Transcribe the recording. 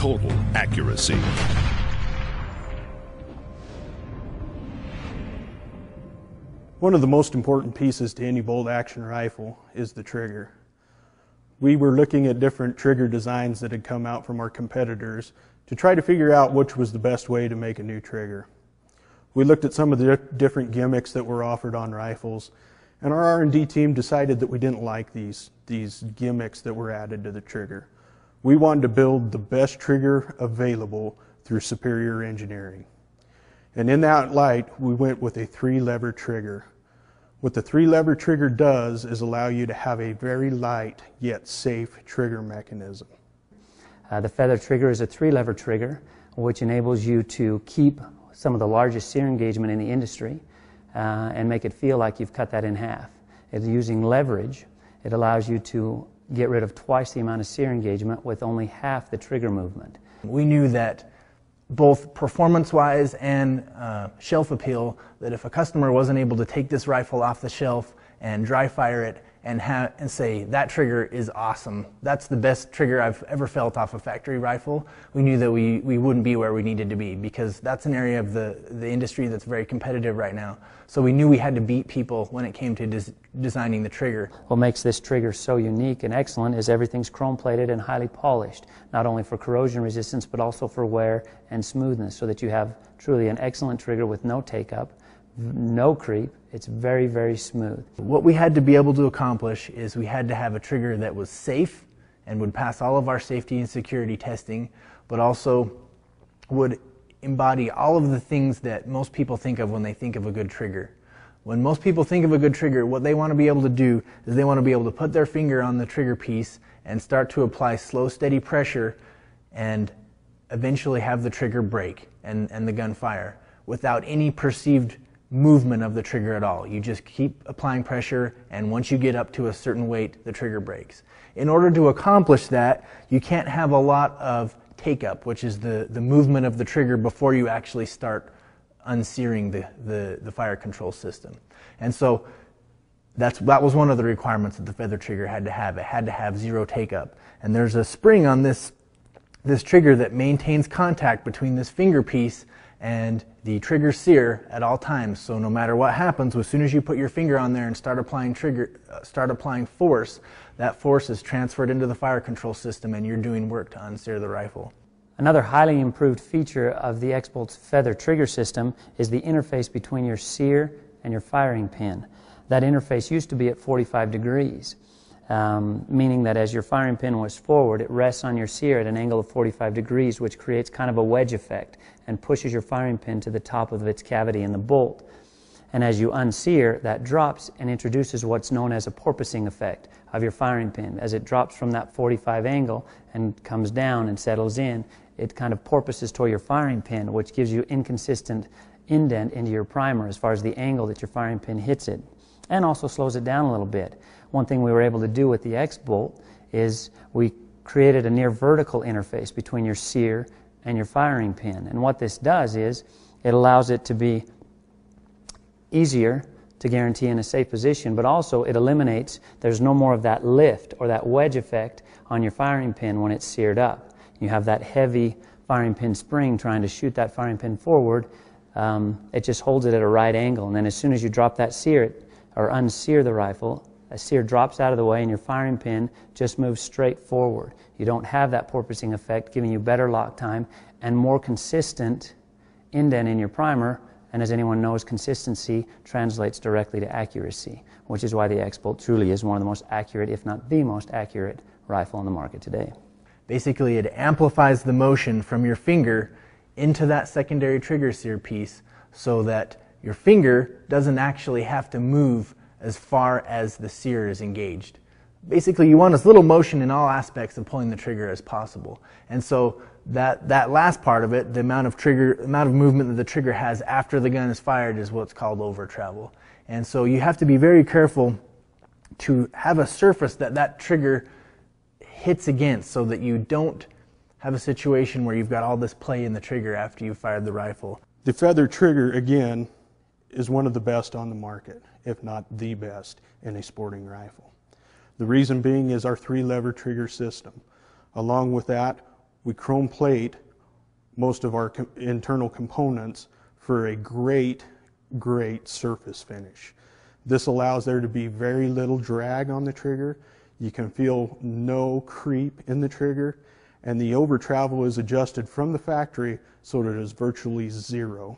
total accuracy. One of the most important pieces to any bolt-action rifle is the trigger. We were looking at different trigger designs that had come out from our competitors to try to figure out which was the best way to make a new trigger. We looked at some of the different gimmicks that were offered on rifles, and our R&D team decided that we didn't like these gimmicks that were added to the trigger. We wanted to build the best trigger available through superior engineering. And in that light, we went with a 3-lever trigger. What the 3-lever trigger does is allow you to have a very light yet safe trigger mechanism. The feather trigger is a 3-lever trigger, which enables you to keep some of the largest sear engagement in the industry and make it feel like you've cut that in half. It's using leverage. It allows you to get rid of twice the amount of sear engagement with only half the trigger movement. We knew that both performance-wise and shelf appeal, that if a customer wasn't able to take this rifle off the shelf and dry fire it and say, that trigger is awesome, that's the best trigger I've ever felt off a factory rifle, we knew that we wouldn't be where we needed to be, because that's an area of the industry that's very competitive right now. So we knew we had to beat people when it came to designing the trigger. What makes this trigger so unique and excellent is everything's chrome plated and highly polished, not only for corrosion resistance but also for wear and smoothness, so that you have truly an excellent trigger with no take-up, no creep. It's very, very smooth. What we had to be able to accomplish is we had to have a trigger that was safe and would pass all of our safety and security testing, but also would embody all of the things that most people think of when they think of a good trigger. When most people think of a good trigger, what they want to be able to do is they want to be able to put their finger on the trigger piece and start to apply slow, steady pressure and eventually have the trigger break and the gun fire without any perceived movement of the trigger at all. You just keep applying pressure, and once you get up to a certain weight, the trigger breaks. In order to accomplish that, you can't have a lot of take-up, which is the movement of the trigger before you actually start unsearing the fire control system. And so that was one of the requirements that the feather trigger had to have. It had to have zero take-up. And there's a spring on this trigger that maintains contact between this finger piece and the trigger sear at all times. So no matter what happens, as soon as you put your finger on there and start applying force, that force is transferred into the fire control system and you're doing work to unsear the rifle. Another highly improved feature of the X-Bolt's feather trigger system is the interface between your sear and your firing pin. That interface used to be at 45 degrees, meaning that as your firing pin was forward, it rests on your sear at an angle of 45 degrees, which creates kind of a wedge effect and pushes your firing pin to the top of its cavity in the bolt. And as you unsear, that drops and introduces what's known as a porpoising effect of your firing pin. As it drops from that 45 angle and comes down and settles in, it kind of porpoises toward your firing pin, which gives you inconsistent indent into your primer as far as the angle that your firing pin hits it, and also slows it down a little bit. One thing we were able to do with the X-Bolt is we created a near vertical interface between your sear and your firing pin. And what this does is it allows it to be easier to guarantee in a safe position, but also it eliminates, there's no more of that lift or that wedge effect on your firing pin when it's seared up. You have that heavy firing pin spring trying to shoot that firing pin forward. It just holds it at a right angle, and then as soon as you drop that sear or unsear the rifle, a sear drops out of the way and your firing pin just moves straight forward. You don't have that porpoising effect, giving you better lock time and more consistent indent in your primer. And as anyone knows, consistency translates directly to accuracy, which is why the X-Bolt truly is one of the most accurate, if not the most accurate, rifle on the market today. Basically, it amplifies the motion from your finger into that secondary trigger sear piece so that your finger doesn't actually have to move as far as the sear is engaged. Basically, you want as little motion in all aspects of pulling the trigger as possible. And so that last part of it, the amount of movement that the trigger has after the gun is fired, is what's called over travel. And so you have to be very careful to have a surface that trigger hits against, so that you don't have a situation where you've got all this play in the trigger after you've fired the rifle. The feather trigger, again, is one of the best on the market, if not the best, in a sporting rifle. The reason being is our 3-lever trigger system. Along with that, we chrome plate most of our internal components for a great surface finish. This allows there to be very little drag on the trigger. You can feel no creep in the trigger, and the over travel is adjusted from the factory so that it is virtually zero.